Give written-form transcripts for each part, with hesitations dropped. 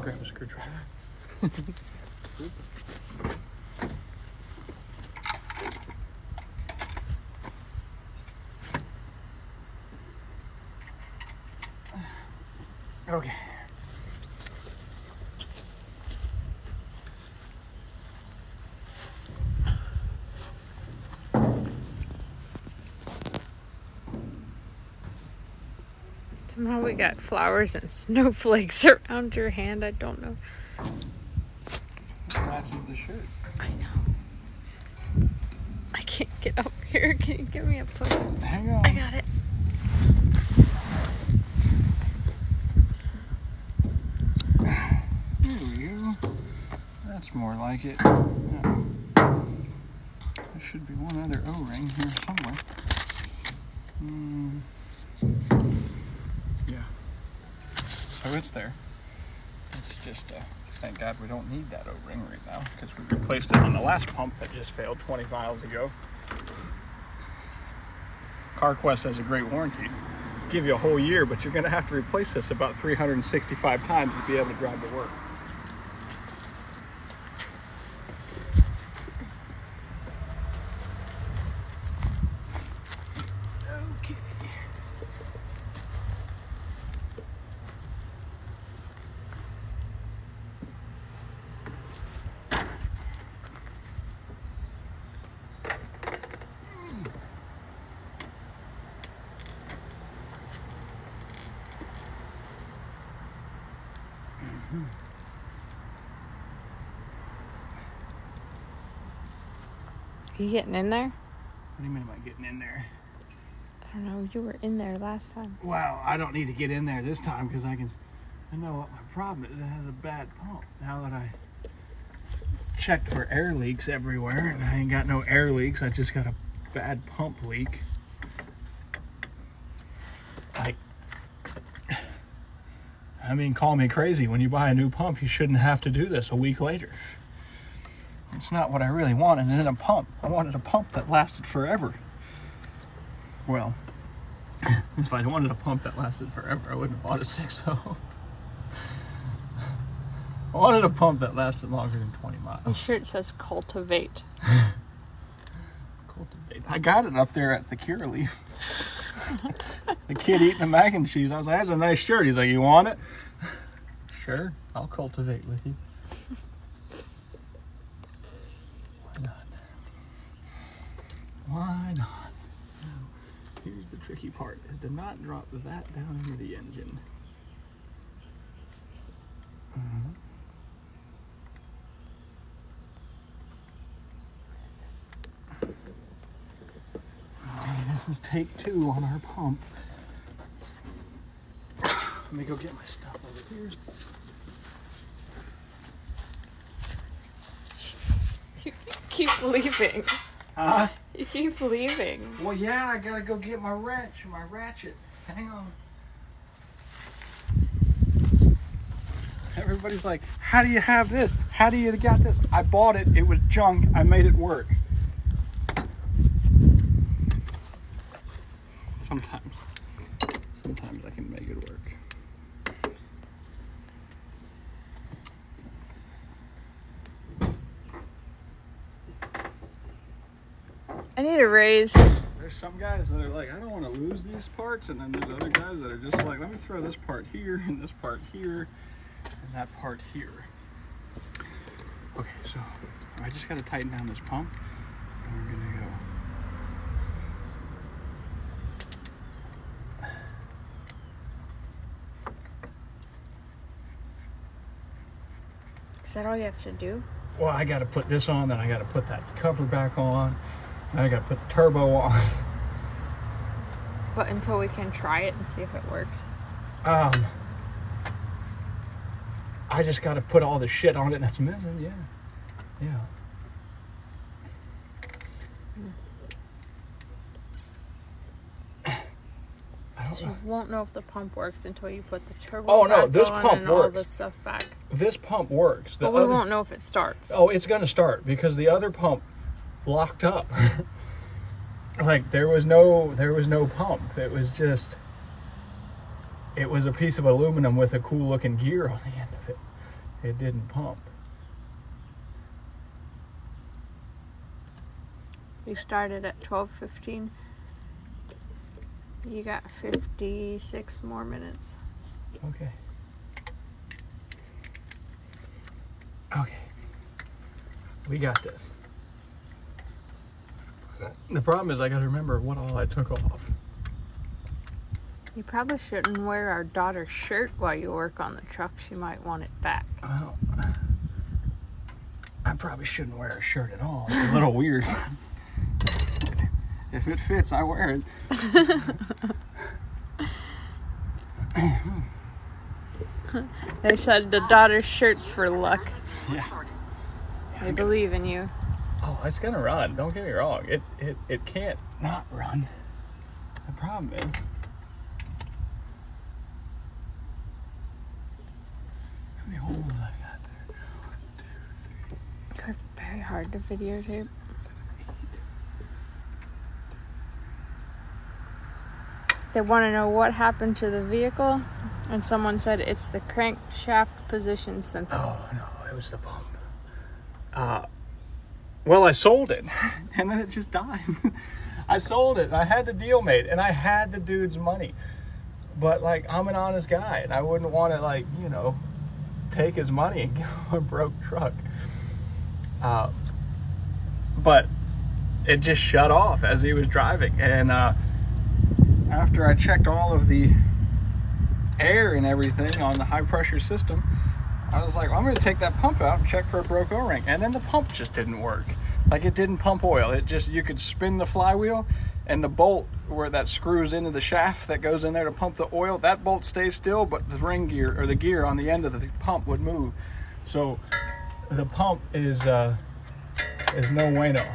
I'll grab a screwdriver. Okay. Somehow we got flowers and snowflakes around your hand. I don't know. It matches the shirt. I know. I can't get up here. Can you give me a push? Hang on. I got it. There we go. That's more like it. Yeah. There should be one other O-ring here somewhere. Yeah. So it's there. It's just, thank God we don't need that O-ring right now because we replaced it on the last pump that just failed 20 miles ago. CarQuest has a great warranty. It'll give you a whole year, but you're going to have to replace this about 365 times to be able to drive to work. Okay. Are you getting in there? What do you mean by getting in there? I don't know. You were in there last time. Well, I don't need to get in there this time because I know what my problem is. It has a bad pump. Now that I checked for air leaks everywhere and I ain't got no air leaks, I just got a bad pump leak. I mean, call me crazy. When you buy a new pump, you shouldn't have to do this a week later. It's not what I really wanted in a pump. I wanted a pump that lasted forever. Well, if I wanted a pump that lasted forever, I wouldn't have bought a 6.0. I wanted a pump that lasted longer than 20 miles. Your shirt says cultivate. Cultivate. I got it up there at the Cure Leaf. The kid eating the mac and cheese. I was like, that's a nice shirt. He's like, you want it? Sure, I'll cultivate with you. Why not? Why not? Now, here's the tricky part, is to not drop that down into the engine. Okay, this is take 2 on our pump. Let me go get my stuff over here. You keep leaving. Huh? You keep leaving. Well, yeah, I gotta go get my wrench, my ratchet. Hang on. Everybody's like, how do you have this? How do you got this? I bought it. It was junk. I made it work. Sometimes I can make it work. I need a raise. There's some guys that are like, I don't want to lose these parts, and then there's other guys that are just like, let me throw this part here, and this part here, and that part here. Okay, so I just got to tighten down this pump, and we're gonna go. Is that all you have to do? Well, I got to put this on, then I got to put that cover back on, and I got to put the turbo on. But until we can try it and see if it works. I just got to put all the shit on it that's missing. Yeah. You won't know if the pump works until you put the turbo back this on pump and works. all this stuff back. This pump works. But we won't know if it starts. Oh, it's going to start because the other pump locked up. Like there was no pump. It was just, it was a piece of aluminum with a cool looking gear on the end of it. it didn't pump. We started at 12:15. You got 56 more minutes. Okay. Okay. We got this. The problem is I gotta remember what all I took off. You probably shouldn't wear our daughter's shirt while you work on the truck. She might want it back. Well, I probably shouldn't wear a shirt at all. It's a little weird. If it fits, I wear it. They said the daughter's shirt's for luck. Yeah. They believe in you. Oh, it's gonna run. Don't get me wrong. It can't not run. The problem is, how many holes I got there? 1, 2, 3. It's very hard to videotape. They want to know what happened to the vehicle, and someone said it's the crankshaft position sensor. Oh no, it was the pump. Well, I sold it, and then it just died. I sold it. I had the deal made, and I had the dude's money. But like, I'm an honest guy, and I wouldn't want to, like, you know, take his money and give him a broke truck. But it just shut off as he was driving, and after I checked all of the air and everything on the high pressure system, I was like, well, I'm going to take that pump out and check for a broke O-ring. And then the pump just didn't work. Like, it didn't pump oil. It just, you could spin the flywheel, and the bolt where that screws into the shaft that goes in there to pump the oil, that bolt stays still, but the ring gear, or the gear on the end of the pump, would move. So the pump is no bueno.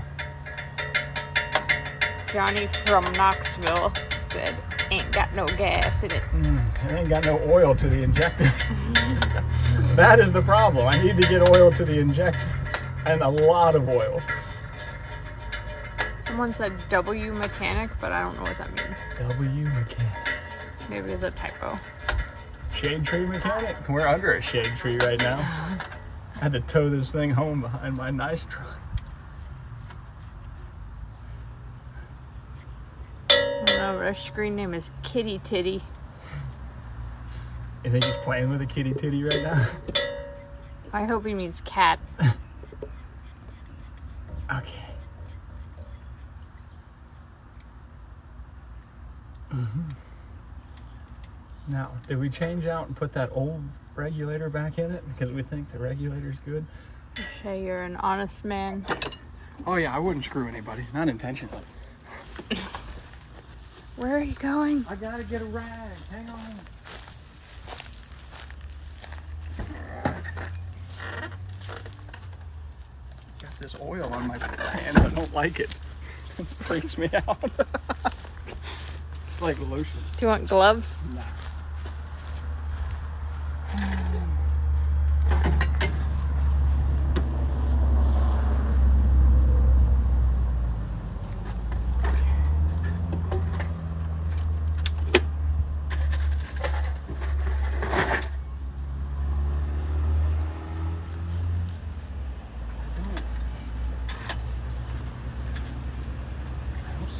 Johnny from Knoxville said, ain't got no gas in it. It ain't got no oil to the injector. That is the problem. I need to get oil to the injector, and a lot of oil. Someone said W mechanic, but I don't know what that means. W mechanic. Maybe it's a typo. Shade tree mechanic? We're under a shade tree right now. I had to tow this thing home behind my nice truck. No, our screen name is Kitty Titty. You think he's playing with a kitty titty right now? I hope he means cat. Okay. Now, did we change out and put that old regulator back in it because we think the regulator's good? Shay, you're an honest man. Oh yeah, I wouldn't screw anybody. Not intentionally. Where are you going? I gotta get a rag. Hang on. Got this oil on my hands. I don't like it. It freaks me out. It's like lotion. Do you want gloves? Nah.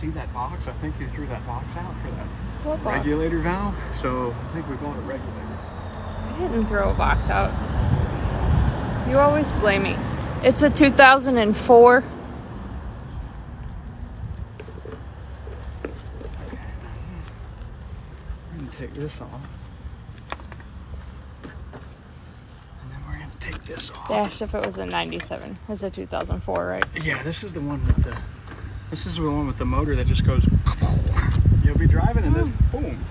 See that box? I think you threw that box out for that What box? regulator valve. So I think we bought a regulator. I didn't throw a box out. You always blame me. It's a 2004. We're gonna take this off. And then we're gonna take this off. Dash if it was a 97. It's a 2004, right? Yeah, this is the one with the motor that just goes. You'll be driving and this boom.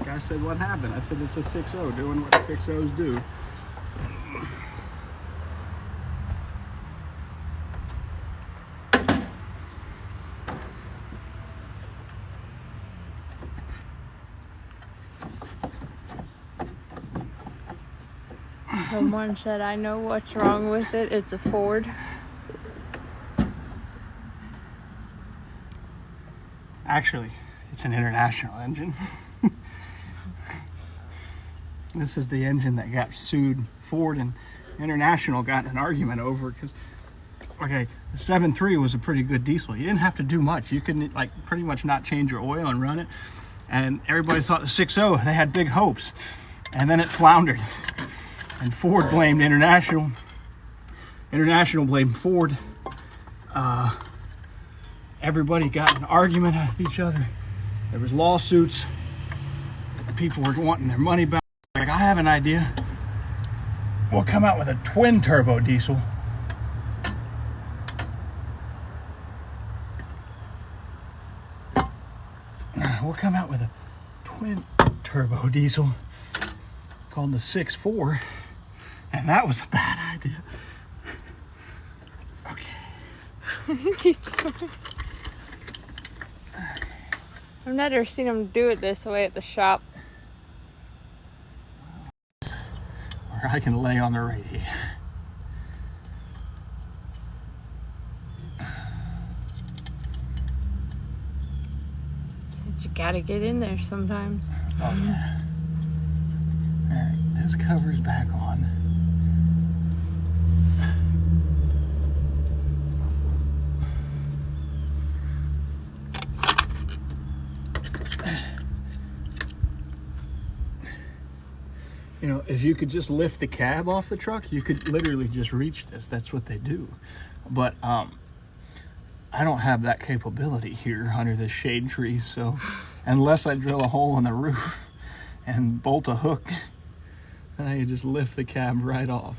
Guy said, what happened? I said, it's a 6.0 doing what 6.0s do. Someone said, I know what's wrong with it. It's a Ford. Actually, it's an international engine. This is the engine that got sued. Ford and International got in an argument over because, okay, the 7.3 was a pretty good diesel. You didn't have to do much. You could like pretty much not change your oil and run it. And everybody thought the 6.0, they had big hopes. And then it floundered. And Ford blamed International. International blamed Ford. Everybody got in an argument with each other. There was lawsuits. People were wanting their money back. Like, I have an idea. We'll come out with a twin turbo diesel. We'll come out with a twin turbo diesel called the 6.4, and that was a bad idea. Okay. I've never seen them do it this way at the shop. Or I can lay on the radiator. You gotta get in there sometimes. Oh yeah. Alright, this cover's back on. You know, if you could just lift the cab off the truck, you could literally just reach this. That's what they do. But I don't have that capability here under this shade tree, so unless I drill a hole in the roof and bolt a hook, then I can just lift the cab right off.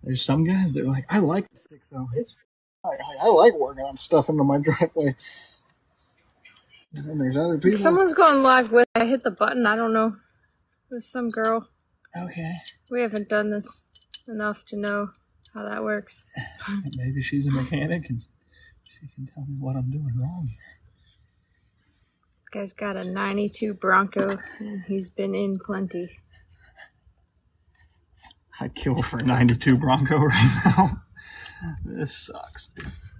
There's some guys that are like, I like the 6.0. I like working on stuff into my driveway. And then there's other people. Someone's going live with. I hit the button. I don't know. There's some girl. Okay. We haven't done this enough to know how that works. Maybe she's a mechanic and she can tell me what I'm doing wrong here. Guy's got a 92 Bronco and he's been in plenty. I'd kill for a 92 Bronco right now. This sucks.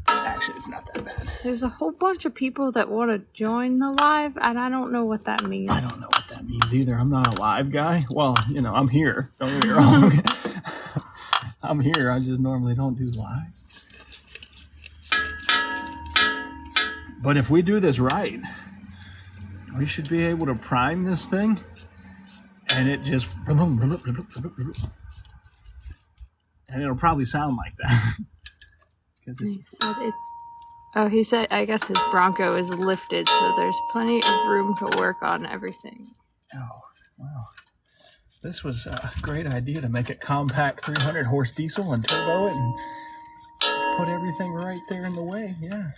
Actually, it's not that bad. There's a whole bunch of people that want to join the live, and I don't know what that means. I don't know what that means either. I'm not a live guy. Well, you know, I'm here. Don't get me wrong. I'm here. I just normally don't do live. But if we do this right, we should be able to prime this thing, and it just... And it'll probably sound like that. He said it's... Oh, he said, I guess his Bronco is lifted, so there's plenty of room to work on everything. Oh, wow. This was a great idea to make it compact 300 horse diesel and turbo it and put everything right there in the way, yeah.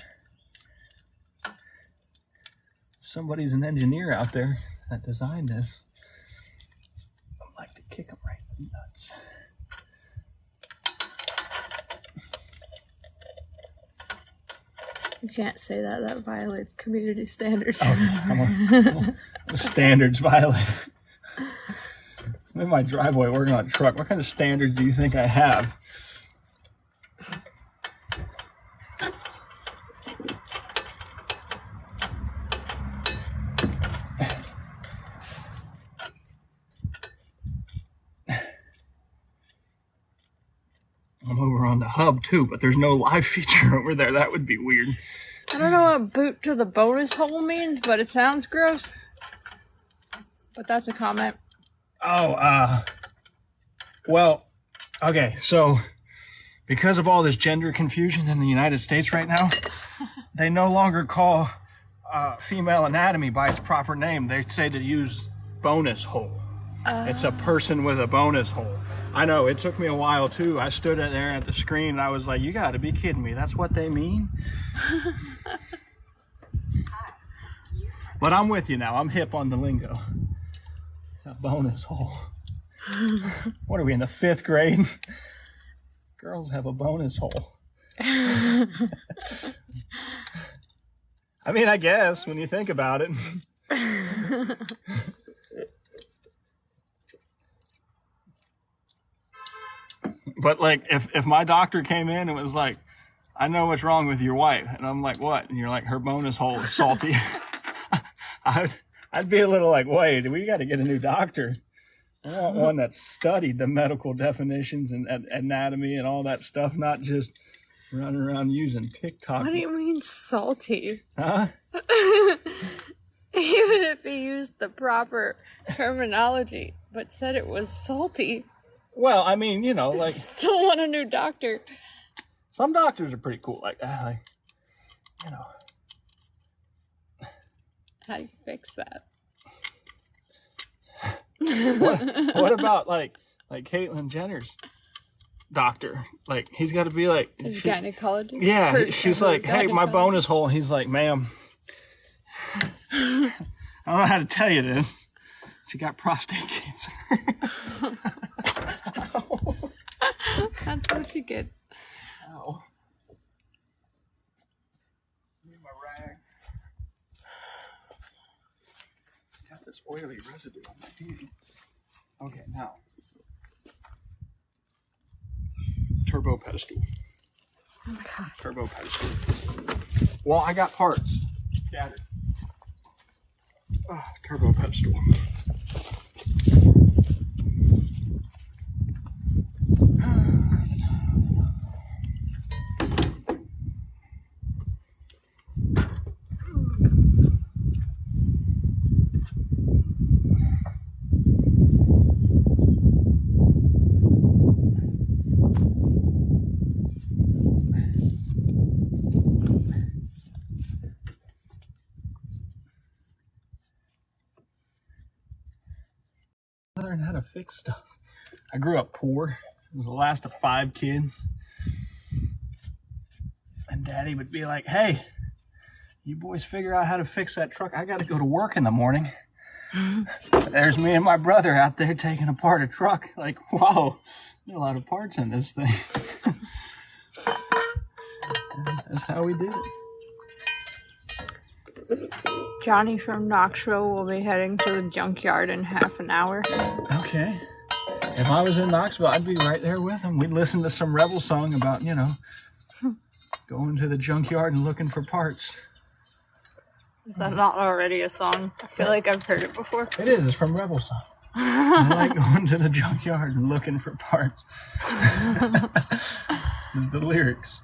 Somebody's an engineer out there that designed this. I'd like to kick him right in the nuts. You can't say that. That violates community standards. Oh, I'm a standards violator. I'm in my driveway working on a truck. What kind of standards do you think I have? I'm over on the hub too, but there's no live feature over there. That would be weird. I don't know what boot to the bonus hole means, but it sounds gross. But that's a comment. Oh, well, okay, so because of all this gender confusion in the United States right now, they no longer call female anatomy by its proper name. They say to use bonus hole. It's a person with a bonus hole. I know, it took me a while too. I stood there at the screen and I was like, you gotta be kidding me. That's what they mean? But I'm with you now. I'm hip on the lingo. A bonus hole. What are we, in the 5th grade? Girls have a bonus hole. I mean, I guess when you think about it. But like, if my doctor came in and was like, I know what's wrong with your wife, and I'm like, what? And you're like, her bonus hole is salty. I'd be a little like, wait, we got to get a new doctor. I want one that studied the medical definitions and anatomy and all that stuff, not just running around using TikTok. What do you mean salty? Huh? Even if he used the proper terminology, but said it was salty. Well, I mean, you know, like, still want a new doctor. Some doctors are pretty cool like that, like, you know. How do you fix that? What about like Caitlyn Jenner's doctor? Like, he's got to be like, his gynecologist. Yeah, she's like, hey, my bone is whole. He's like, ma'am, I don't know how to tell you this. She got prostate cancer. That's what you get. Ow. Need my rag. Got this oily residue on my feet. Okay, now. Turbo pedestal. Oh my god. Turbo pedestal. Well, I got parts scattered. Turbo pedestal. Learn how to fix stuff. I grew up poor. I was the last of 5 kids. And Daddy would be like, hey, you boys figure out how to fix that truck. I got to go to work in the morning. There's me and my brother out there taking apart a truck. Like, wow, there's a lot of parts in this thing. That's how we did it. Johnny from Knoxville will be heading to the junkyard in half an hour. Okay. If I was in Knoxville, I'd be right there with him. We'd listen to some rebel song about, you know, going to the junkyard and looking for parts. Is that not already a song? I feel like I've heard it before. It is. It's from Rebel Song. I like going to the junkyard and looking for parts. Is the lyrics.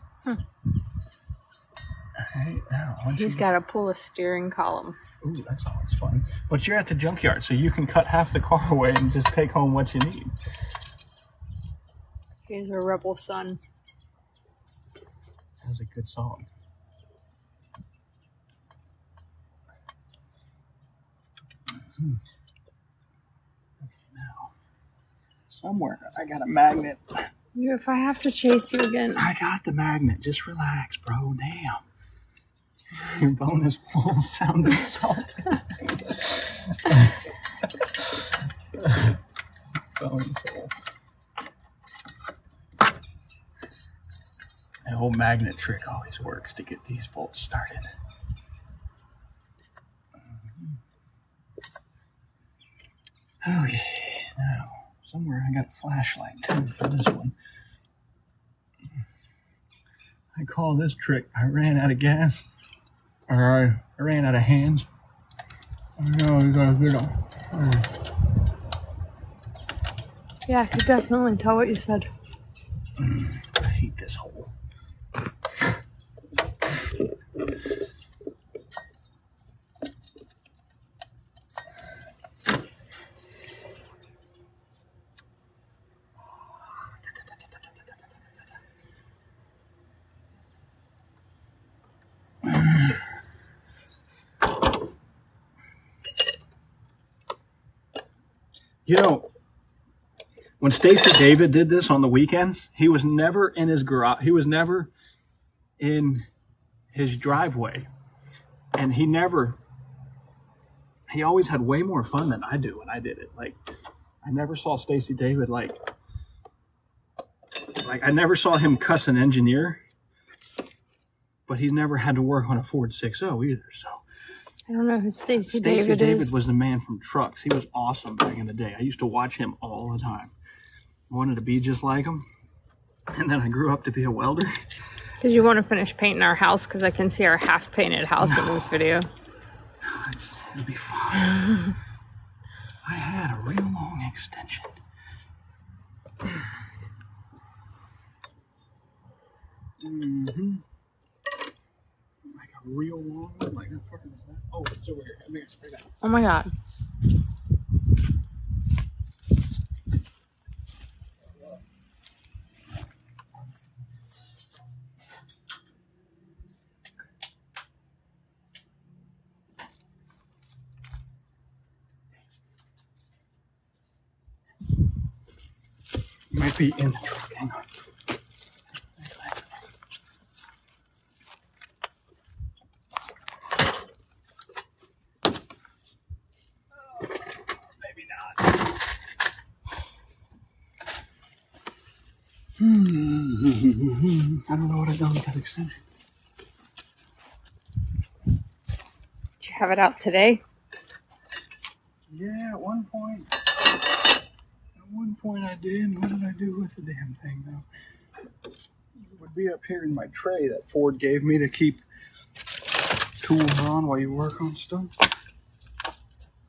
Right, now, he's got to pull a steering column. Ooh, that's always fun. But you're at the junkyard, so you can cut half the car away and just take home what you need. He's a rebel son. That's a good song. Okay, now, somewhere I got a magnet. If I have to chase you again. I got the magnet. Just relax, bro. Damn. Your bonus hole sounded salty. Bonus hole. The whole magnet trick always works to get these bolts started. Okay, now somewhere I got a flashlight too for this one. I call this trick I ran out of gas. Or I ran out of hands. No, you gotta get them. Yeah, I could definitely tell what you said. I hate this hole. You know, when Stacey David did this on the weekends, he was never in his garage. He was never in his driveway. And he always had way more fun than I do when I did it. Like, I never saw Stacey David like I never saw him cuss an engineer, but he's never had to work on a Ford 6.0 either, so. I don't know who Stacey David is. Stacey David was the man from trucks. He was awesome back in the day. I used to watch him all the time. I wanted to be just like him. And then I grew up to be a welder. Did you want to finish painting our house? Because I can see our half-painted house in this video. It'll be fine. I had a real long extension. Mm-hmm. Like a real long one? Like, how fucking is that? Oh, it's over here. Let me spray that. Oh my god. Might be in the truck. Hang on. Maybe not. I don't know what I've done with that extension. Did you have it out today? Yeah, at one point. At one point I did. What did I do with the damn thing though? It would be up here in my tray that Ford gave me to keep tools on while you work on stuff.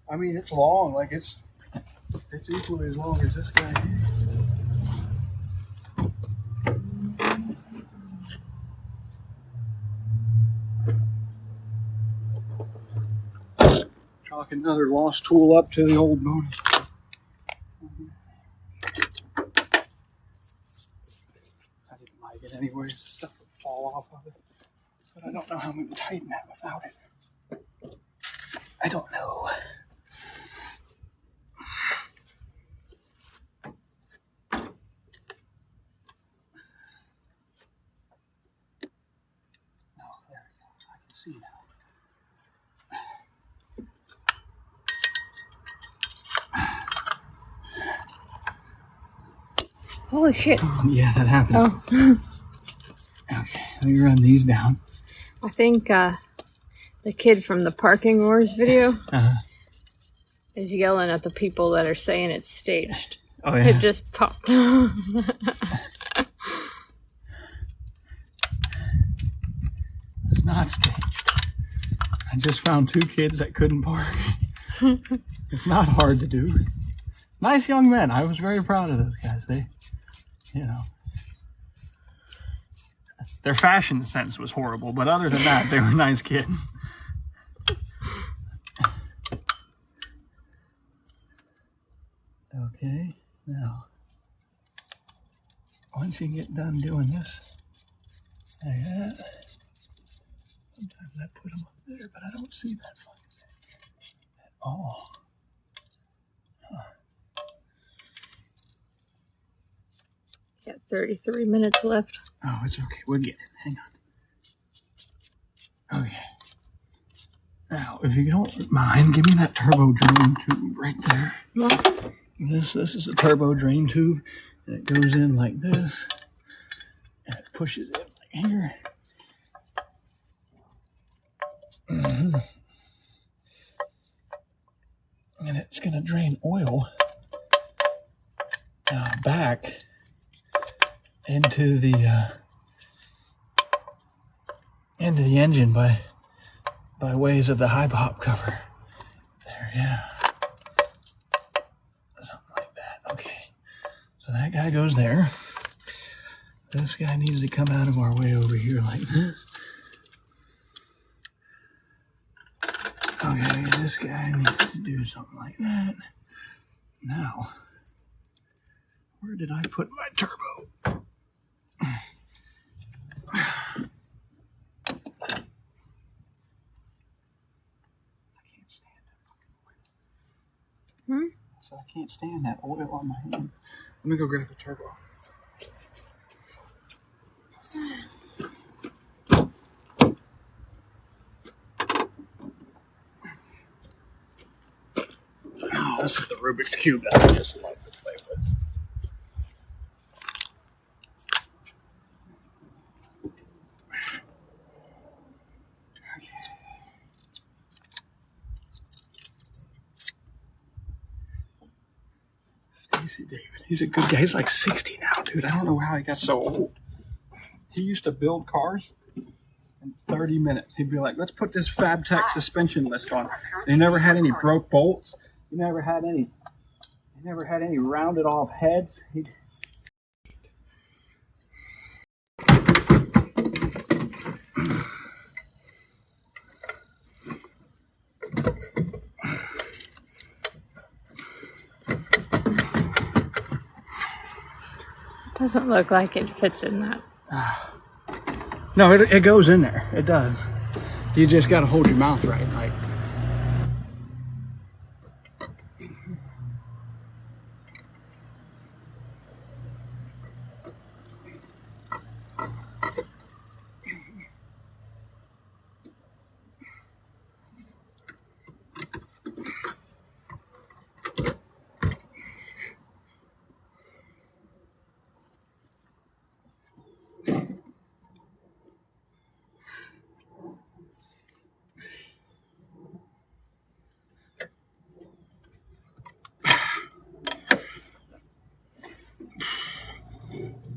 I mean, it's long. Like it's equally as long as this guy is. Chalk another lost tool up to the old bonus. I didn't like it anyway. Stuff would fall off of it. But I don't know how I'm going to tighten that without it. I don't know. No, there we go. I can see now. Holy shit. Yeah, that happens. Oh. Okay, let me run these down. I think the kid from the Parking Wars video is yelling at the people that are saying it's staged. Oh, yeah. It just popped. It's not staged. I just found 2 kids that couldn't park. It's not hard to do. Nice young men. I was very proud of those guys. They, you know, their fashion sense was horrible, but other than that, they were nice kids. Okay, now, once you get done doing this, like that, sometimes I put them up there, but I don't see that fucking thing at all. Got 33 minutes left. Oh, it's okay. We'll get it. Hang on. Okay. Now, if you don't mind, give me that turbo drain tube right there. What? This is a turbo drain tube, and it goes in like this, and it pushes in like here. Mm-hmm. And it's going to drain oil back into the engine by ways of the high pop cover. There, yeah. Something like that. Okay. So that guy goes there. This guy needs to come out of our way over here like this. Okay, this guy needs to do something like that. Now, where did I put my turbo? So I can't stand that oil on my hand. Let me go grab the turbo. Oh, this is the Rubik's Cube that I just like to play with. Stay see David. He's a good guy. He's like 60 now, dude. I don't know how he got so old. He used to build cars in 30 minutes. He'd be like, let's put this FabTech suspension list on. And he never had any broke bolts. He never had any rounded off heads. Doesn't look like it fits in that. No, it goes in there. It does. You just got to hold your mouth right. Like,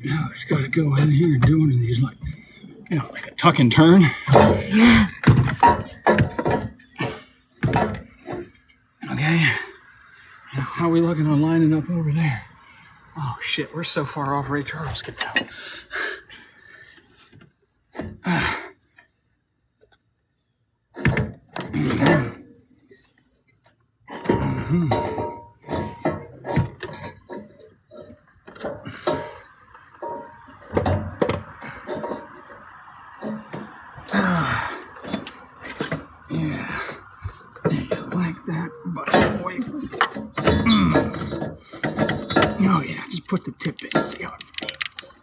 now it's got to go in here and do one of these, like, you know, like a tuck and turn. Okay. Now, how are we looking on lining up over there? Oh shit, we're so far off Ray Charles could tell. Yeah. Like that, but boy. Oh yeah, just put the tip in and see how it feels.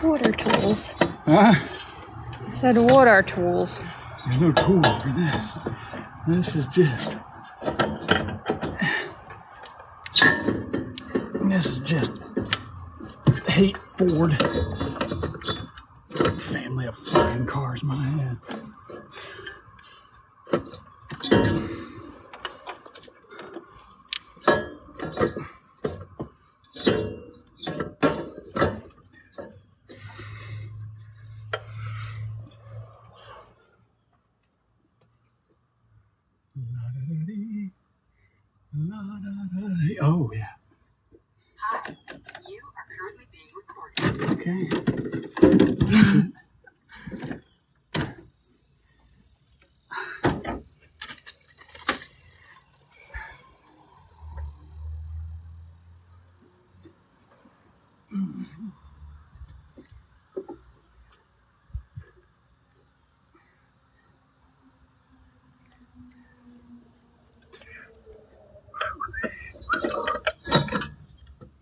Water tools. Huh? I said water tools. There's no tool for this. This is just hate Ford. Family of flying cars, my head. Oh, yeah. Hi, you are currently being recorded. Okay.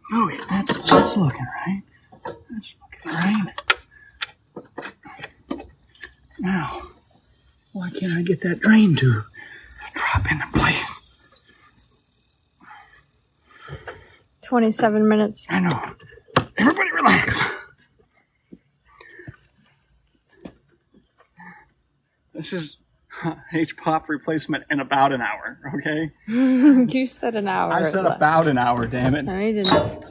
Oh, yeah, that's looking right. That's looking right. Now, why can't I get that drain to drop into place? 27 minutes. I know. Everybody relax. This is H-pop replacement in about an hour, okay? You said an hour. I said less. about an hour, damn it. No, you didn't.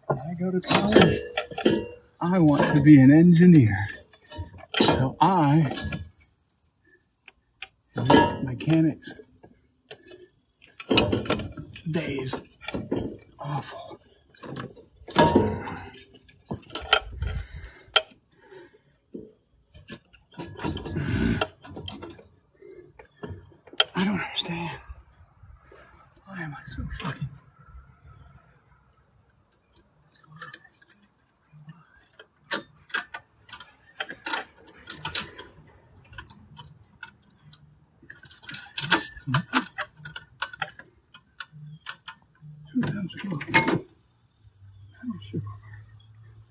When I go to college, I want to be an engineer. So I make mechanics days awful. I don't understand. Why am I so fucking...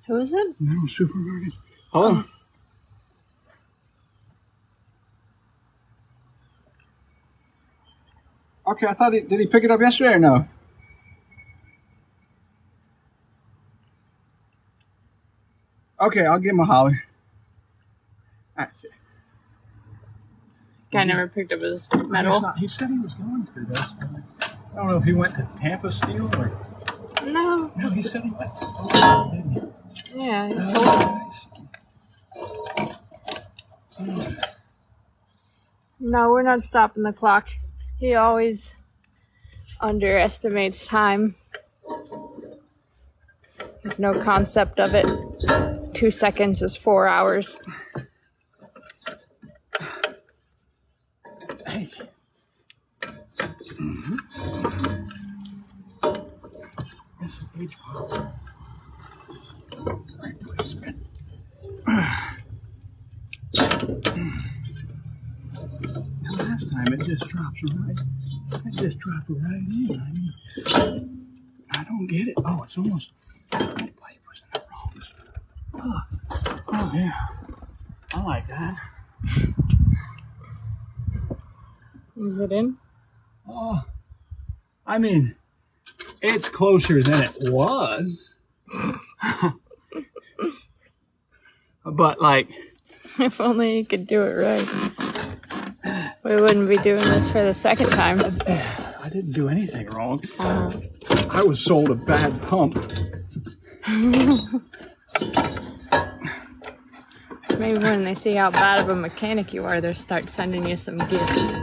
Who is it? No supermarket. Hello? Okay, I thought did he pick it up yesterday or no? Okay, I'll give him a holler. That's it. Guy never picked up his I guess medal. not. He said he was going to, though. I don't know if he went to Tampa Steel or... No. No, he said he went. Oh, didn't he? Yeah, he told Nice. No, we're not stopping the clock. He always underestimates time. There's no concept of it. 2 seconds is 4 hours. Hey. This is H-pop. Right placement. Last time it just drops right. It just dropped right in. I mean, I don't get it. Oh, it's almost. The pipe was in the wrong spot. Oh yeah. I like that. Is it in? Oh, I mean, it's closer than it was. But like, If only you could do it right. We wouldn't be doing this for the second time. I didn't do anything wrong. I was sold a bad pump. Maybe when they see how bad of a mechanic you are, they'll start sending you some gifts.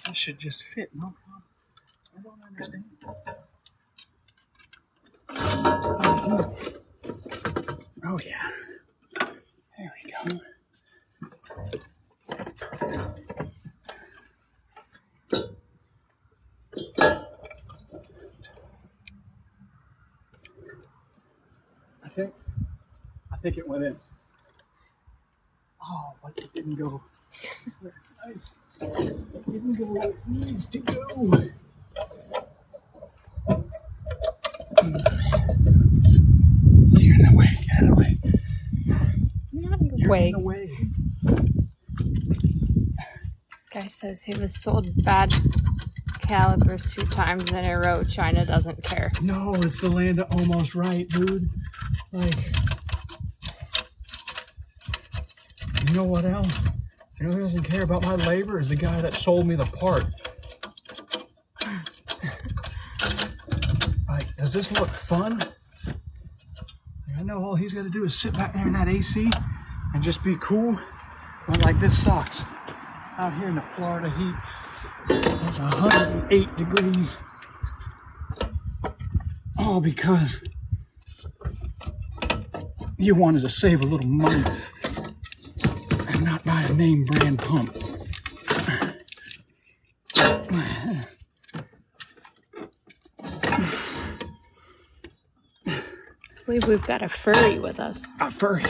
This should just fit, no problem. I don't understand. Oh yeah. There we go. I think it went in. Oh, but it didn't go. That's nice. It didn't go where it needs to go. You're in the way. Get out of the way. Not in the You're way. in the way. Guy says he was sold bad calipers 2 times in a row. China doesn't care. No, it's the land of almost right, dude. Like, you know what else? You know who doesn't care about my labor is the guy that sold me the part. Like, does this look fun? I know all he's got to do is sit back there in that AC and just be cool. But like, this sucks. Out here in the Florida heat, it's 108 degrees. All because you wanted to save a little money and not buy a name brand pump. I believe we've got a furry with us. A furry.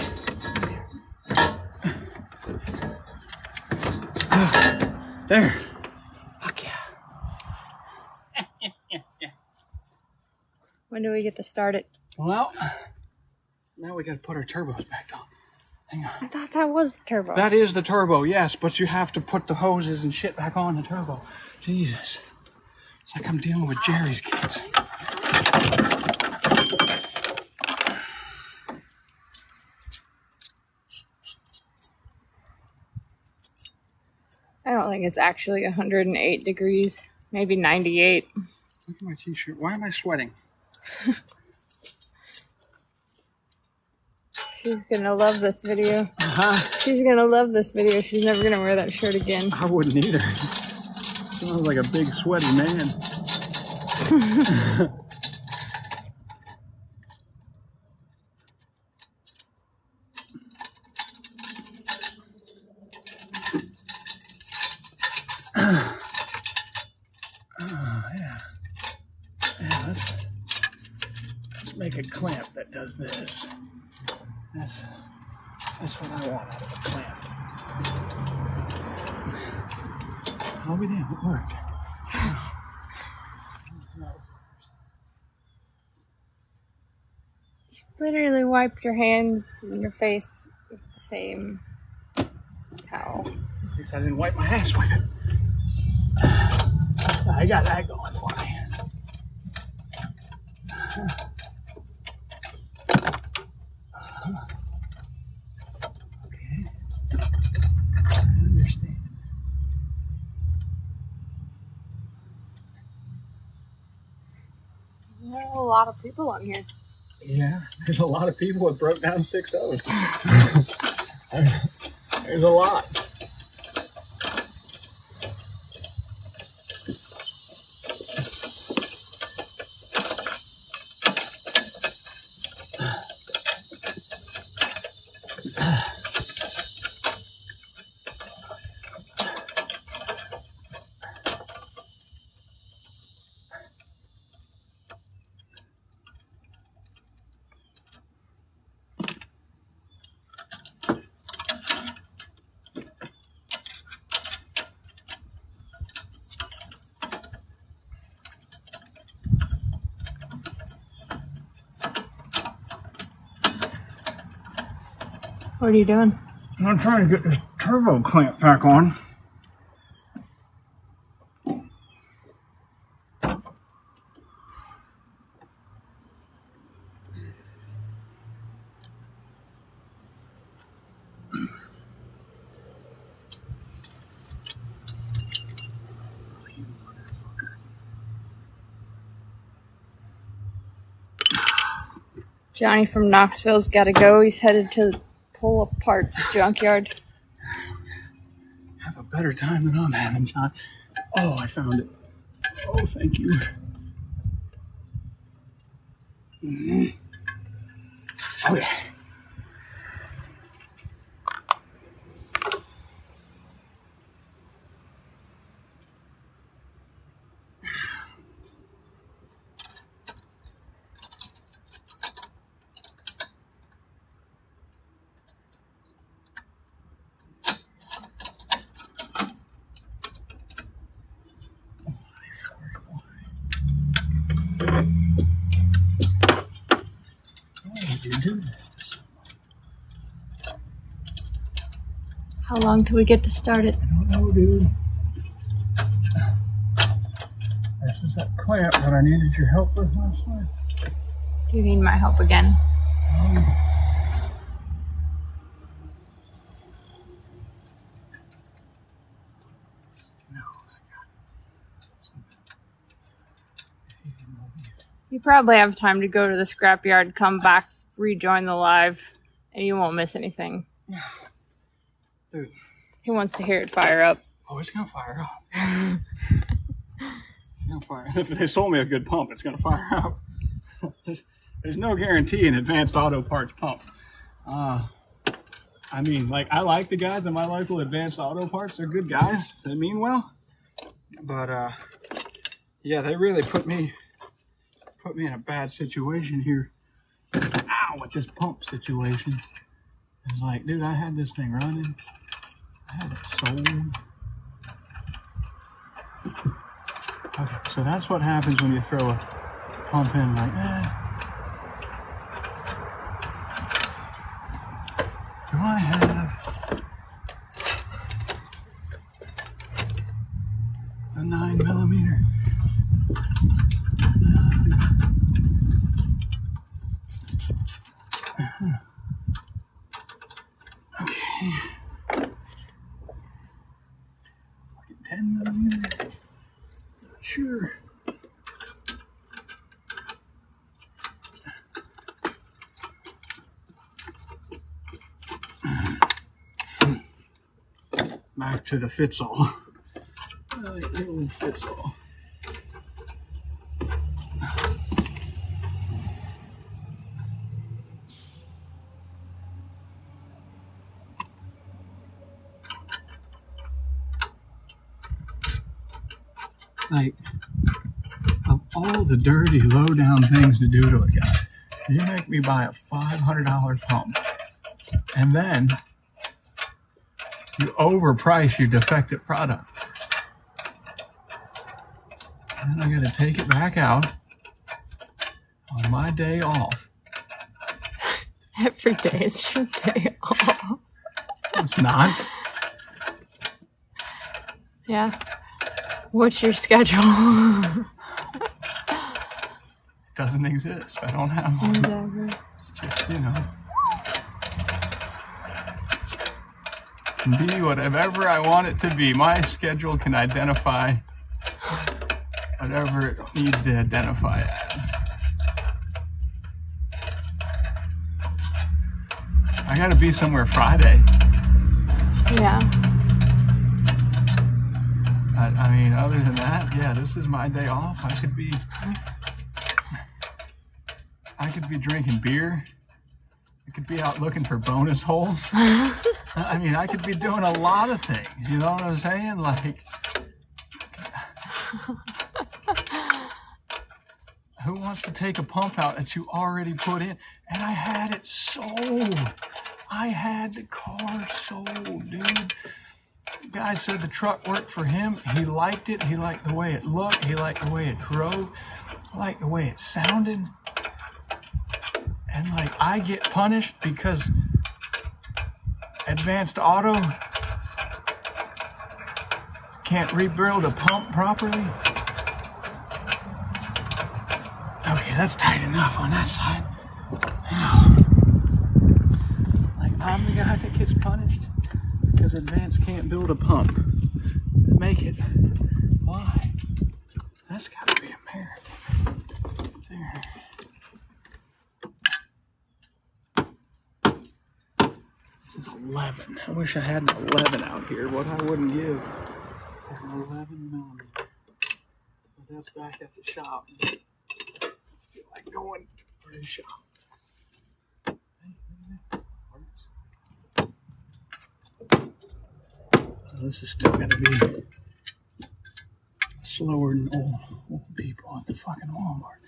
There. Fuck yeah. When do we get to start it? Well, now we got to put our turbos back on. Hang on. I thought that was the turbo. That is the turbo, yes, but you have to put the hoses and shit back on the turbo. Jesus. It's like I'm dealing with Jerry's kids. I don't think it's actually 108 degrees. Maybe 98. Look at my t-shirt. Why am I sweating? She's gonna love this video. Uh-huh. She's gonna love this video. She's never gonna wear that shirt again. I wouldn't either. Sounds like a big sweaty man. Yeah. Yeah, let's make a clamp that does this. That's what I want out of a clamp. I'll be damned, it worked. You literally wiped your hands and your face with the same towel. At least I didn't wipe my ass with it. I got that going for me. Okay. I understand. There are a lot of people on here. Yeah, there's a lot of people that broke down 6.0s. There's a lot. What are you doing? I'm trying to get this turbo clamp back on. Johnny from Knoxville's got to go. He's headed to pull a parts junkyard. Have a better time than I'm having, John. Oh, I found it. Oh, thank you. Okay. How long till we get to start it? I don't know, dude. This is that clamp that I needed your help with last night. Do you need my help again? No, You probably have time to go to the scrapyard, come back, rejoin the live, and you won't miss anything. dude. He wants to hear it fire up. Oh, it's gonna fire up. It's gonna fire. If they sold me a good pump, it's gonna fire up. There's no guarantee in Advanced Auto Parts pump. I mean, like, I like the guys in my local Advanced Auto Parts. They're good guys. They mean well. But yeah, they really put me in a bad situation here. Ow, with this pump situation. It's like, dude, I had this thing running. I had it sold. Okay, so that's what happens when you throw a pump in like that. Do I have a 9mm? Okay. 10mm? Not sure. Back to the fits all. Little fits all. Like, of all the dirty, low-down things to do to a guy, you make me buy a $500 pump, and then you overprice your defective product. And then I gotta take it back out on my day off. Every day it's your day off. It's not. Yeah. What's your schedule? It doesn't exist. I don't have one. Exactly. It's just, you know, can be whatever I want it to be. My schedule can identify whatever it needs to identify as. I gotta be somewhere Friday. Yeah. I mean, other than that, yeah, this is my day off. I could be drinking beer. I could be out looking for bonus holes. I mean, I could be doing a lot of things. You know what I'm saying? Like, who wants to take a pump out that you already put in? And I had it sold. I had the car sold, dude. The guy said the truck worked for him. He liked it. He liked the way it looked. He liked the way it drove. He liked the way it sounded. And like, I get punished because Advanced Auto can't rebuild a pump properly. Okay, that's tight enough on that side. Like, I'm the guy that gets punished because Advanced can't build a pump and make it. Why? That's gotta be American. There. It's an 11. I wish I had an 11 out here. What I wouldn't give for an 11 millimeter. But that's back at the shop. I feel like going for the shop. So this is still gonna be slower than old people at the fucking Walmart.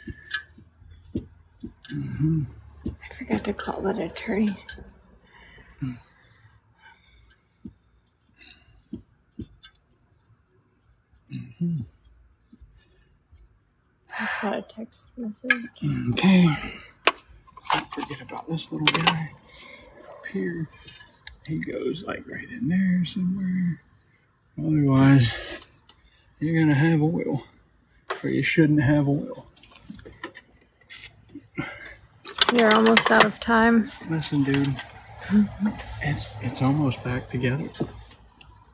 Mm-hmm. I forgot to call that attorney. Mm-hmm. I saw a text message. Okay. Don't forget about this little guy up here. He goes like right in there somewhere. Otherwise, you're gonna have oil, or you shouldn't have oil. You're almost out of time. Listen, dude, it's almost back together.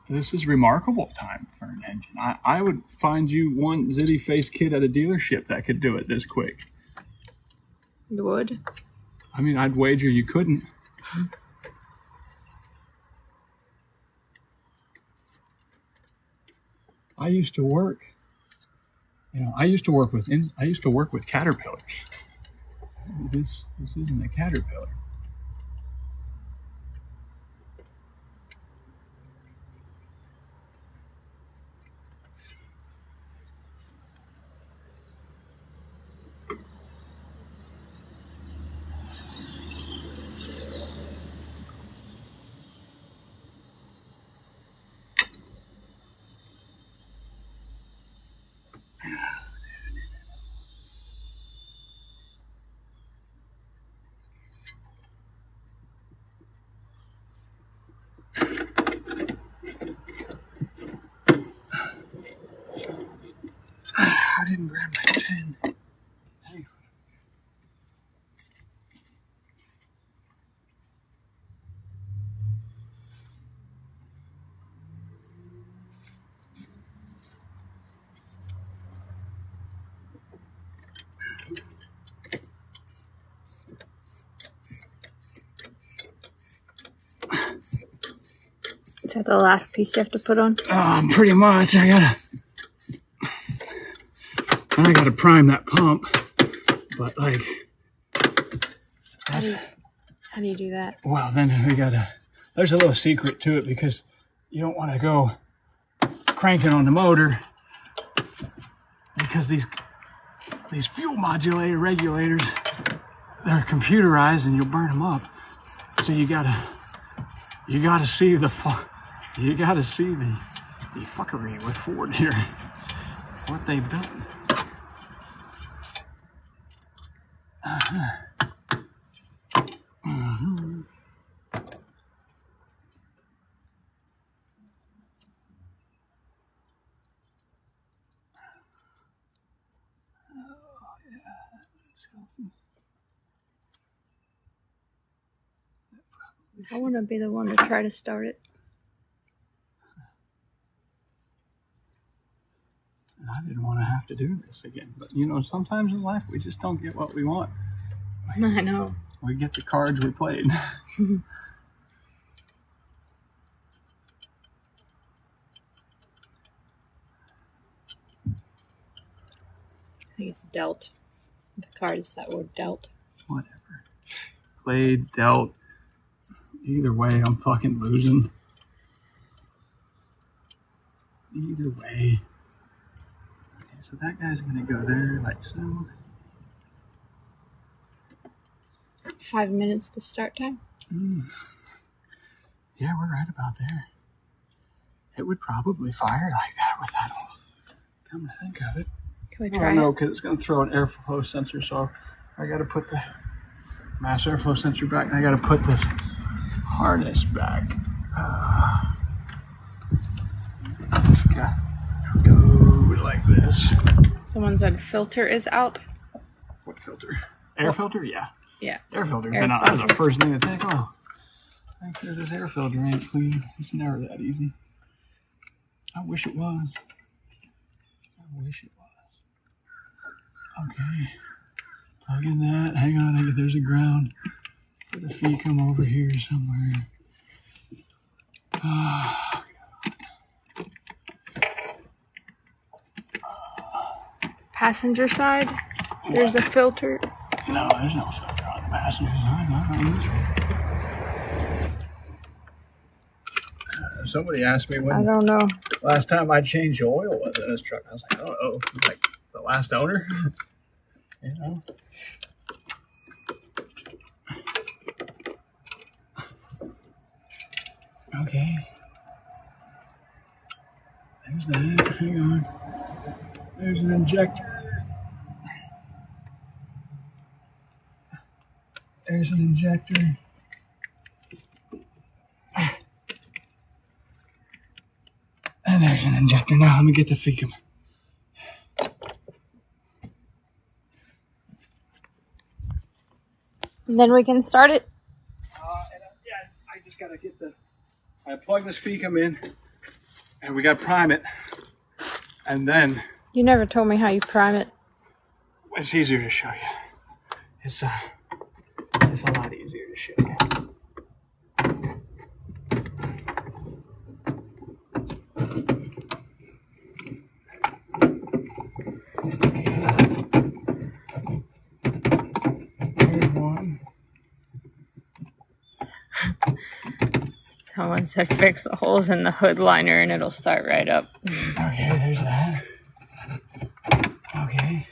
This is remarkable time for an engine. I would find you one zitty-faced kid at a dealership that could do it this quick. You would? I mean, I'd wager you couldn't. I used to work. I used to work with caterpillars. This isn't a caterpillar. I didn't grab my 10. Hey. Is that the last piece you have to put on? Pretty much. I gotta prime that pump, but like, How do you do that? well, then there's a little secret to it, because you don't want to go cranking on the motor, because these fuel modulator regulators, they're computerized and you'll burn them up. So you gotta see the fuckery with Ford here. what they've done. I want to be the one to try to start it. I didn't want to have to do this again. But, you know, sometimes in life we just don't get what we want. I know. We get the cards we played. I think it's dealt. The card is that word dealt. Whatever. Played, dealt. Either way, I'm fucking losing. Either way. Okay, so that guy's gonna go there like so. 5 minutes to start time. Yeah, we're right about there. It would probably fire like that with that all. Come to think of it. Can we try Oh no, it? because it's gonna throw an airflow sensor, so I gotta put the mass airflow sensor back and I gotta put this harness back. Just gotta go like this. Someone said filter is out. What filter? Air filter? Yeah. Yeah. Air filter. Air That was the filter. first thing to think, oh, make sure this air filter ain't clean. It's never that easy. I wish it was. I wish it was. Okay. Plug in that. Hang on, there's a ground. Put the fecum over here somewhere. Passenger side, there's a filter. No, there's no filter on the passenger side. Not on this one. Somebody asked me I when don't know. last time I changed the oil was in this truck. I was like, oh, like the last owner, you know. Okay. There's that. Hang on. There's an injector. There's an injector. And there's an injector. Now let me get the fecum. And then we can start it. Yeah, I just gotta get I plug this fecum in, and we gotta prime it, and then You never told me how you prime it. it's easier to show you. It's a lot easier to show you. Here's one. Someone said fix the holes in the hood liner and it'll start right up. Okay, there's that. Okay.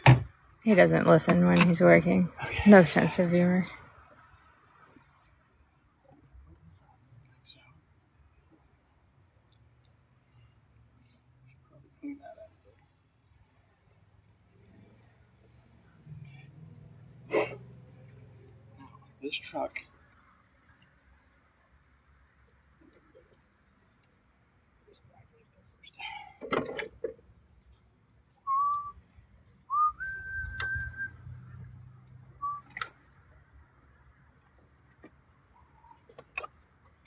He doesn't listen when he's working. No sense of humor. This truck.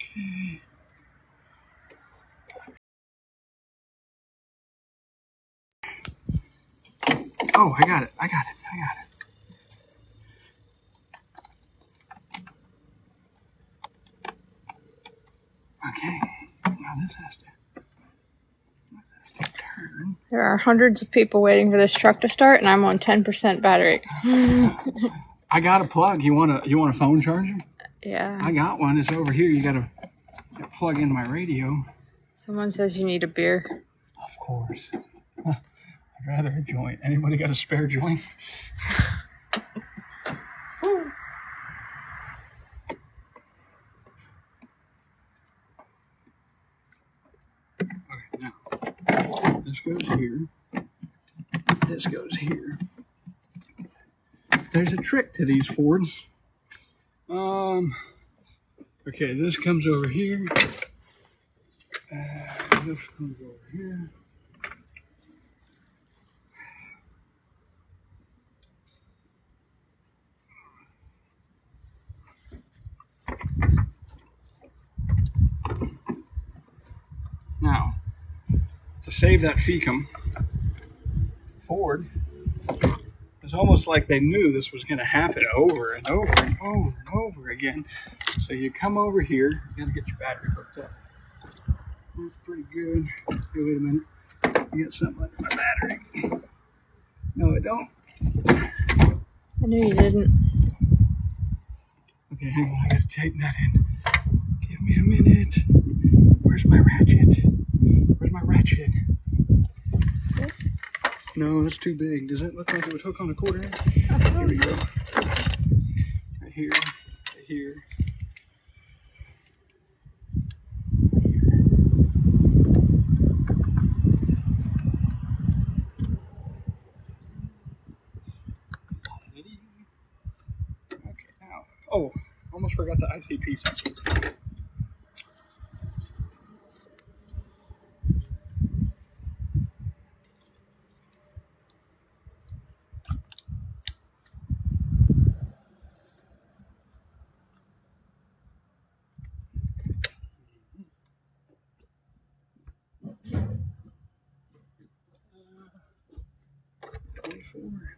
Okay. Oh, I got it. Okay. Now this has to turn. There are hundreds of people waiting for this truck to start, and I'm on 10% battery. I got a plug. You want a phone charger? Yeah. I got one. It's over here. You gotta plug in my radio. Someone says you need a beer. Of course. I'd rather a joint. Anybody got a spare joint? Okay, now this goes here. This goes here. There's a trick to these Fords. Okay, this comes over here. This comes over here. Now, to save that fecum, Ford, it's almost like they knew this was going to happen over and over and over and over again. So you come over here, you got to get your battery hooked up. That's pretty good. Hey, wait a minute. You got something under my battery. No, I don't. I knew you didn't. Okay, hang on. I got to tighten that in. Give me a minute. Where's my ratchet? Where's my ratchet? This? No, that's too big. Does that look like it would hook on a quarter inch? Here we go. Right here. Right here. Okay, now. Oh, almost forgot the ICP sensor.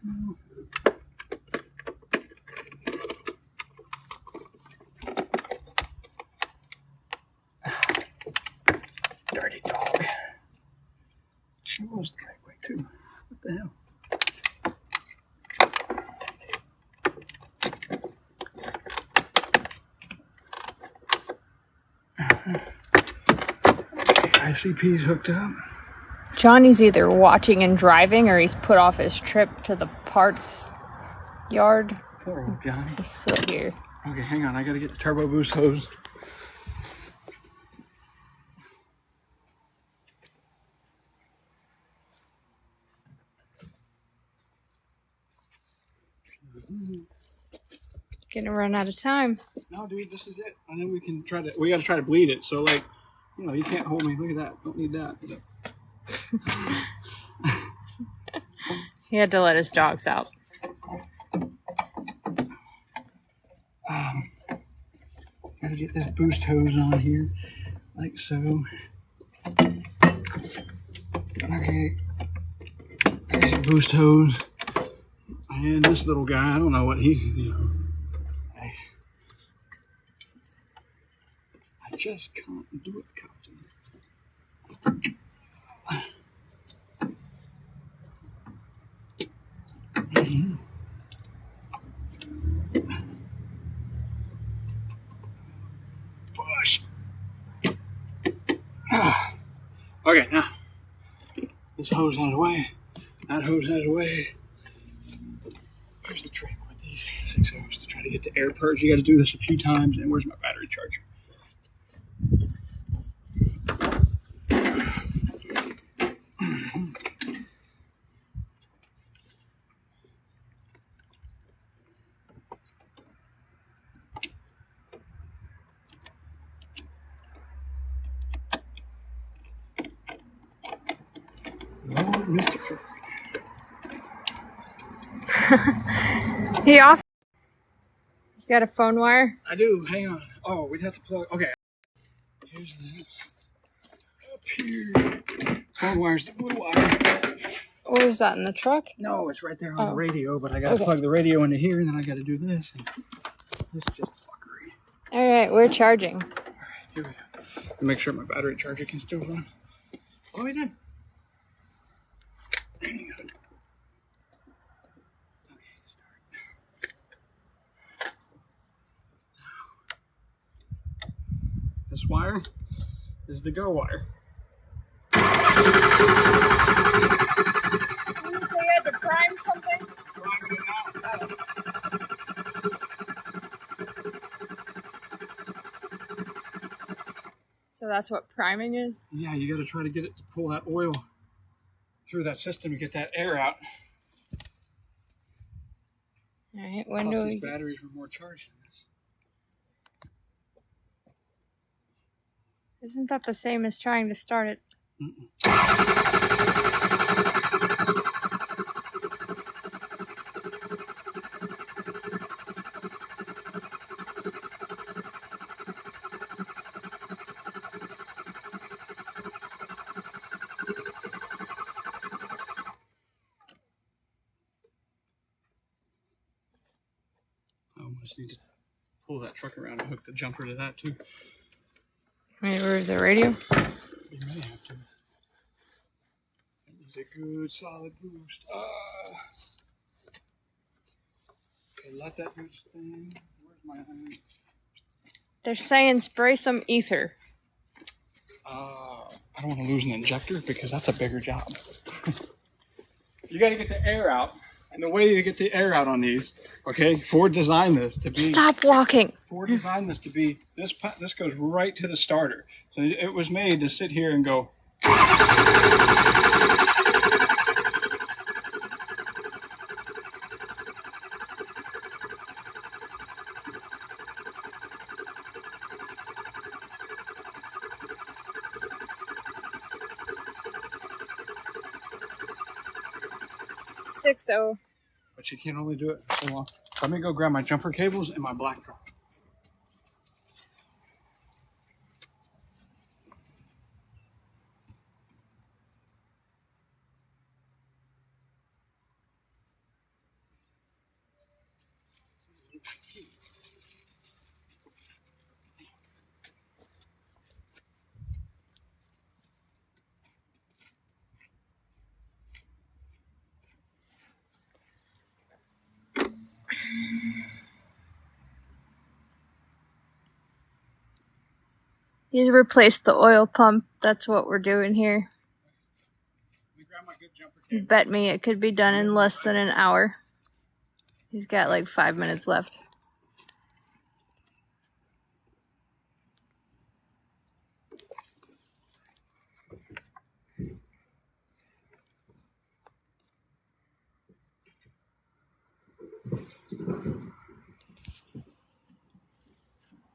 No. Dirty dog. It was the right way too. What the hell? Okay, ICP's hooked up. Johnny's either watching and driving or he's put off his trip to the parts yard. Poor old Johnny. He's still here. Okay, hang on. I gotta get the turbo boost hose. Gonna run out of time. No, dude, this is it. And then we can try to. We gotta try to bleed it. So, like, you know, you can't hold me. Look at that. Don't need that. He had to let his dogs out. Gotta get this boost hose on here, like so. Okay, there's a boost hose. And this little guy, I don't know what he, you know. I just can't do it, Captain. Push. Okay, now this hose out of the way. That hose out of the way. Here's the trick with these 6 hoses to try to get the air purge. You got to do this a few times. And where's my battery charger? Lord, Mr. Ford. He off. You got a phone wire? I do. Hang on. Oh, we'd have to plug. Okay. Here's this. Up here. Phone wire's the blue wire. Or is that in the truck? No, it's right there on the radio, but I got to Okay. plug the radio into here, and then I got to do this. And this is just fuckery. All right, we're charging. All right, here we go. Make sure my battery charger can still run. What are we doing? Hang on. This wire is the go wire. Didn't you say you had to prime something? So that's what priming is? Yeah, you got to try to get it to pull that oil. through that system to get that air out. All right, I when do thought these we? batteries were more charged than this. Isn't that the same as trying to start it? I almost need to pull that truck around and hook the jumper to that too. Maybe move the radio. You may have to. That was a good solid boost. Okay, let that do its thing. Where's my iron? They're saying spray some ether. I don't want to lose an injector because that's a bigger job. You got to get the air out. And the way you get the air out on these, okay, Ford designed this to be... Stop walking. Ford designed this to be, this goes right to the starter. So it was made to sit here and go... 6-0. But you can only do it so long. Let me go grab my jumper cables and my black truck. You replaced the oil pump. That's what we're doing here. Let me grab my good jumper cable. Bet me it could be done in less than an hour. He's got like 5 minutes left.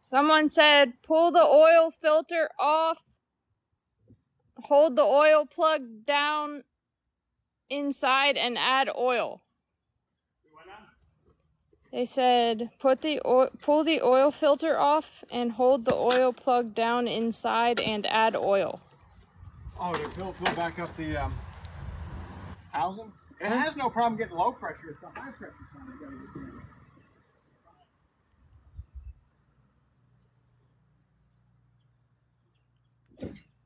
Someone said pull the oil filter off, hold the oil plug down inside and add oil. They said pull the oil filter off and hold the oil plug down inside and add oil. Oh, to fill back up the housing? It has no problem getting low pressure. It's the high pressure time you gotta get there.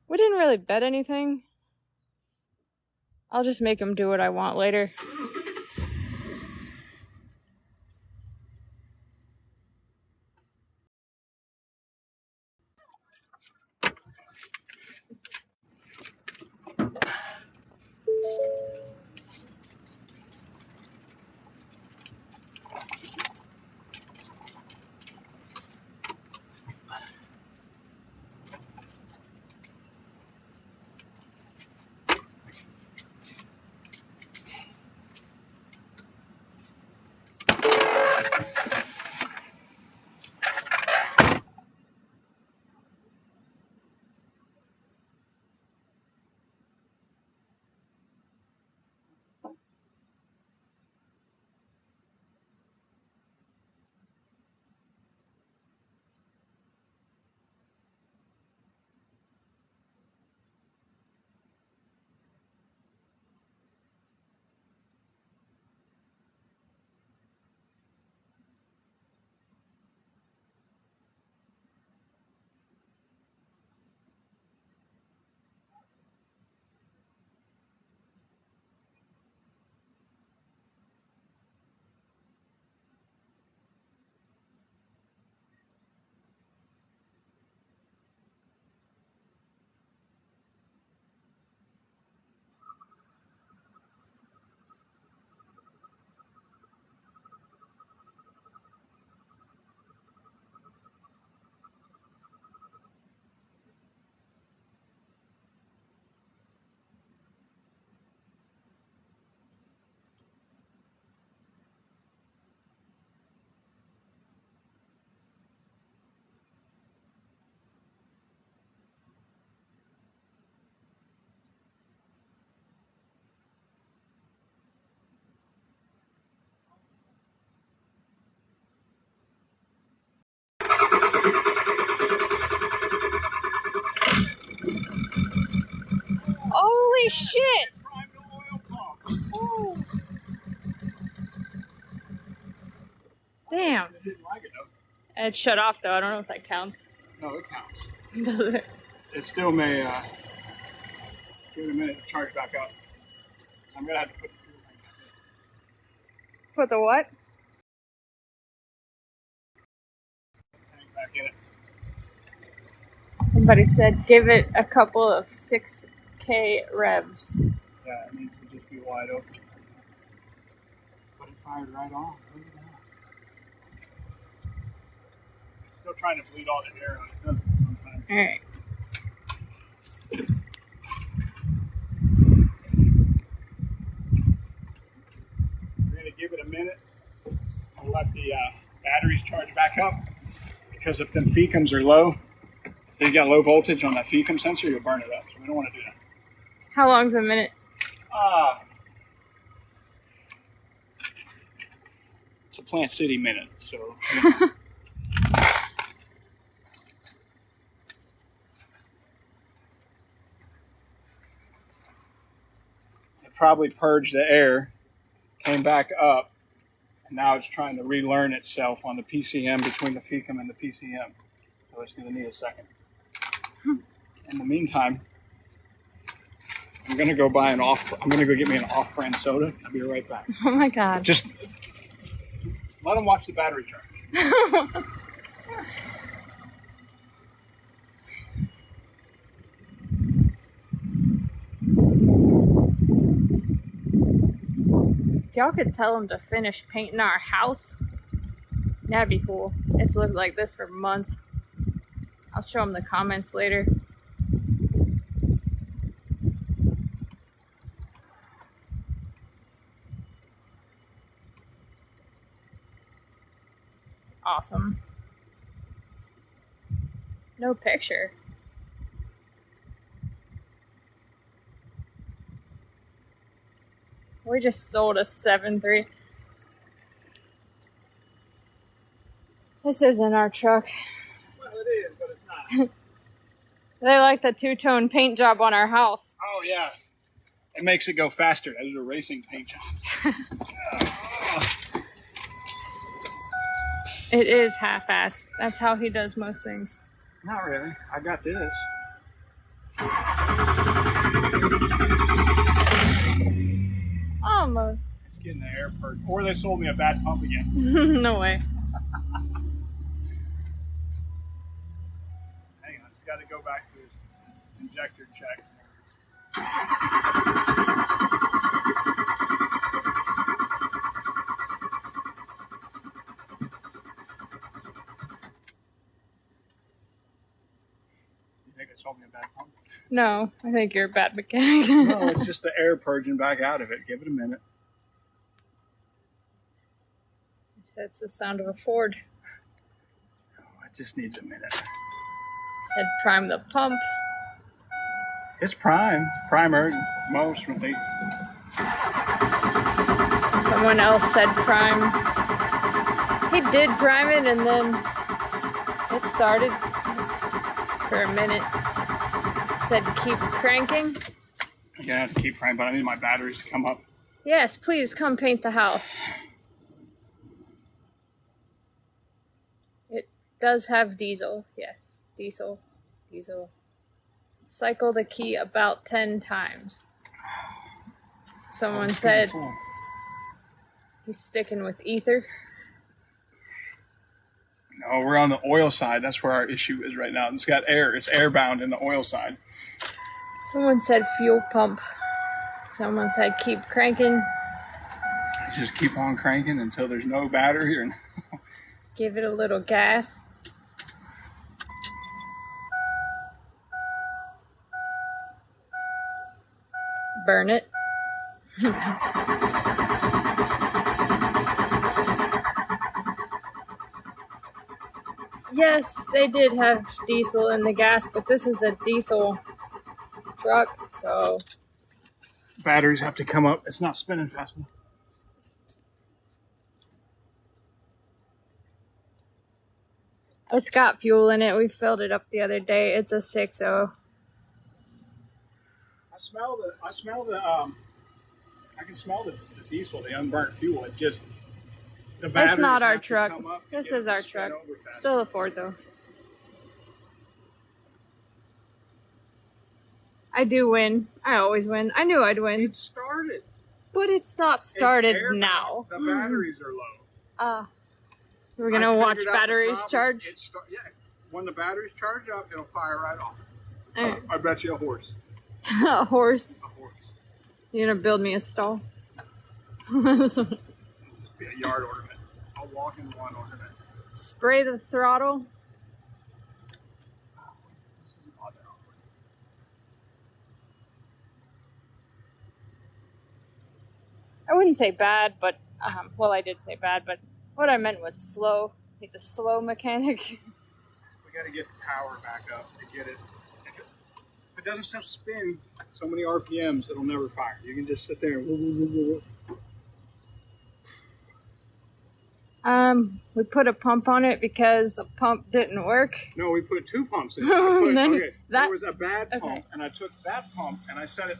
We didn't really bet anything. I'll just make him do what I want later. Holy shit! Prime the oil pump. Oh. Damn. I didn't like it though. And it's shut off though. I don't know if that counts. No, it counts. Does it? It still may give it a minute to charge back up. I'm gonna have to put the fuel tank Put the what? back in it. Somebody said give it a couple of 6K revs. Yeah, it needs to just be wide open. But it fired right on. Look at that. Still trying to bleed all the air out. It doesn't sometimes. Alright. We're going to give it a minute and let the batteries charge back up, because if the fecums are low, if you got low voltage on that fecum sensor, you'll burn it up. So we don't want to do that. How long's a minute? It's a Plant City minute, so. It probably purged the air, came back up, and now it's trying to relearn itself on the PCM between the fecum and the PCM. So it's going to need a second. In the meantime, I'm going to go buy I'm going to go get me an off-brand soda. I'll be right back. Oh my god. Just let them watch the battery charge. If y'all could tell them to finish painting our house, that'd be cool. It's looked like this for months. I'll show them the comments later. Awesome. No picture. We just sold a 7.3. This isn't our truck. Well, it is, but it's not. They like the two-tone paint job on our house. Oh, yeah. It makes it go faster. That is a racing paint job. It is half-assed. That's how he does most things. Not really. I got this. Almost. It's getting the air purged. Or they sold me a bad pump again. No way. Hang on. It's got to go back to his injector check. You think they sold me a bad pump? No, I think you're a bad mechanic. No, it's just the air purging back out of it. Give it a minute. That's the sound of a Ford. Oh, it just needs a minute. Said prime the pump. It's primer mostly. Someone else said prime. He did prime it and then it started for a minute. Said keep cranking. I'm gonna have to keep cranking, but I need my batteries to come up. Yes, please come paint the house. It does have diesel. Yes, diesel. Cycle the key about 10 times. Someone said he's sticking with ether. No, we're on the oil side. That's where our issue is right now. It's got air. It's airbound in the oil side. Someone said fuel pump. Someone said keep cranking. Just keep on cranking until there's no battery or. Give it a little gas. Burn it. Yes, they did have diesel in the gas, but this is a diesel truck, so Batteries have to come up. It's not spinning fast enough. it's got fuel in it. We filled it up the other day. It's a 6.0. I can smell the diesel, the unburnt fuel. It just, the That's batteries not our have to truck. come up This and is our spread truck. over faster. Still a Ford though. I do win. I always win. I knew I'd win. It started. But it's not started now. The batteries are low. We're gonna watch batteries charge. Yeah, when the batteries charge up, it'll fire right off. Alright. I bet you a horse. A horse. A horse. You're gonna build me a stall. Just be a yard ornament. A walk-in lawn ornament. Spray the throttle. I wouldn't say bad, but well, I did say bad, but what I meant was slow. He's a slow mechanic. We got to get the power back up to get it. If it doesn't spin so many RPMs, it'll never fire. You can just sit there and woo, woo, woo, woo. We put a pump on it because the pump didn't work. No, we put 2 pumps in. There was a bad pump, and I took that pump and I sent it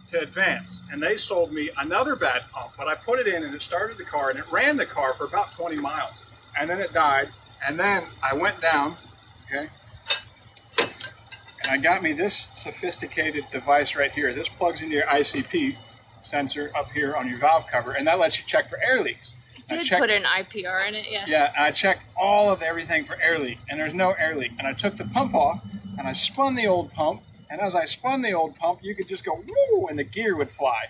to Advance, and they sold me another bad pump, but I put it in and it started the car and it ran the car for about 20 miles, and then it died, and then I went down, okay, and I got me this sophisticated device right here. This plugs into your ICP sensor up here on your valve cover, and that lets you check for air leaks. You did put an IPR in it, yes. Yeah, I checked all of everything for air leak, and there's no air leak. And I took the pump off, and I spun the old pump, and as I spun the old pump, you could just go, woo, and the gear would fly.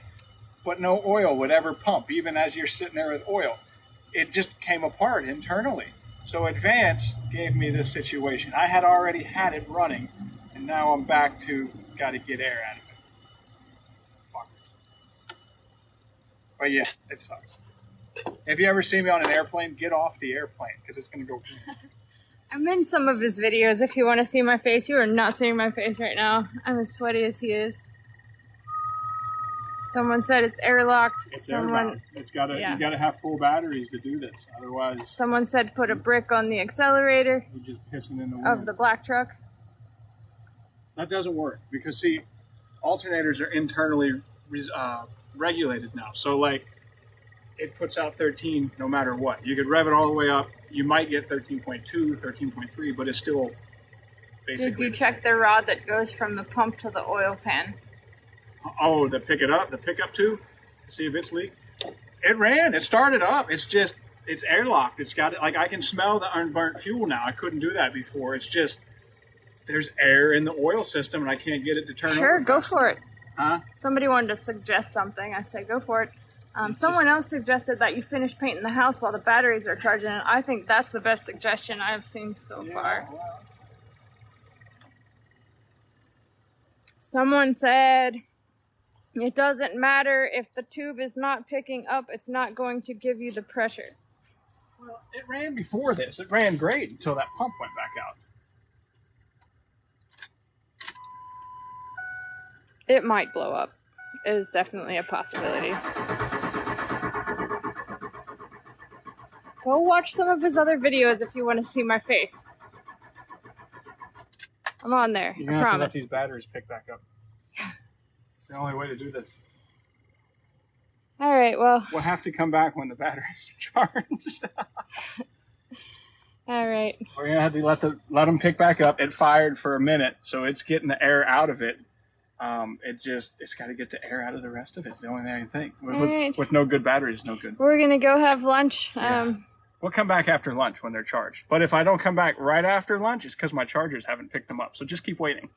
But no oil would ever pump, even as you're sitting there with oil. It just came apart internally. So Advance gave me this situation. I had already had it running, and now I'm back to got to get air out of it. Fuckers. But yeah, it sucks. If you ever see me on an airplane, get off the airplane, because it's going to go. I'm in some of his videos. If you want to see my face, you are not seeing my face right now. I'm as sweaty as he is. Someone said it's airlocked. It's airbound. It's got to. Yeah. You got to have full batteries to do this. Otherwise, someone said put a brick on the accelerator. You're just pissing in the wind. Of the black truck. That doesn't work because see, alternators are internally regulated now. So like, it puts out 13 no matter what. You could rev it all the way up. You might get 13.2, 13.3, but it's still basically. Did you check the rod that goes from the pump to the oil pan? Oh, the pickup tube? See if it's leaked. It ran. It started up. It's just, it's airlocked. It's got, like, I can smell the unburnt fuel now. I couldn't do that before. It's just, there's air in the oil system and I can't get it to turn on. Sure, go for it. Huh? Somebody wanted to suggest something. I said, go for it. Someone else suggested that you finish painting the house while the batteries are charging, and I think that's the best suggestion I've seen so far. Well. Someone said, it doesn't matter if the tube is not picking up, it's not going to give you the pressure. Well, it ran before this. It ran great until that pump went back out. It might blow up. It is definitely a possibility. Go watch some of his other videos if you want to see my face. I'm on there. You're going to have to let these batteries pick back up. It's the only way to do this. All right, well. We'll have to come back when the batteries are charged. All right. We're going to have to let them pick back up. It fired for a minute, so it's getting the air out of it. It's got to get the air out of the rest of it. It's the only thing I can think. With no good batteries, no good. We're going to go have lunch. Yeah. We'll come back after lunch when they're charged. But if I don't come back right after lunch, it's because my chargers haven't picked them up. So just keep waiting.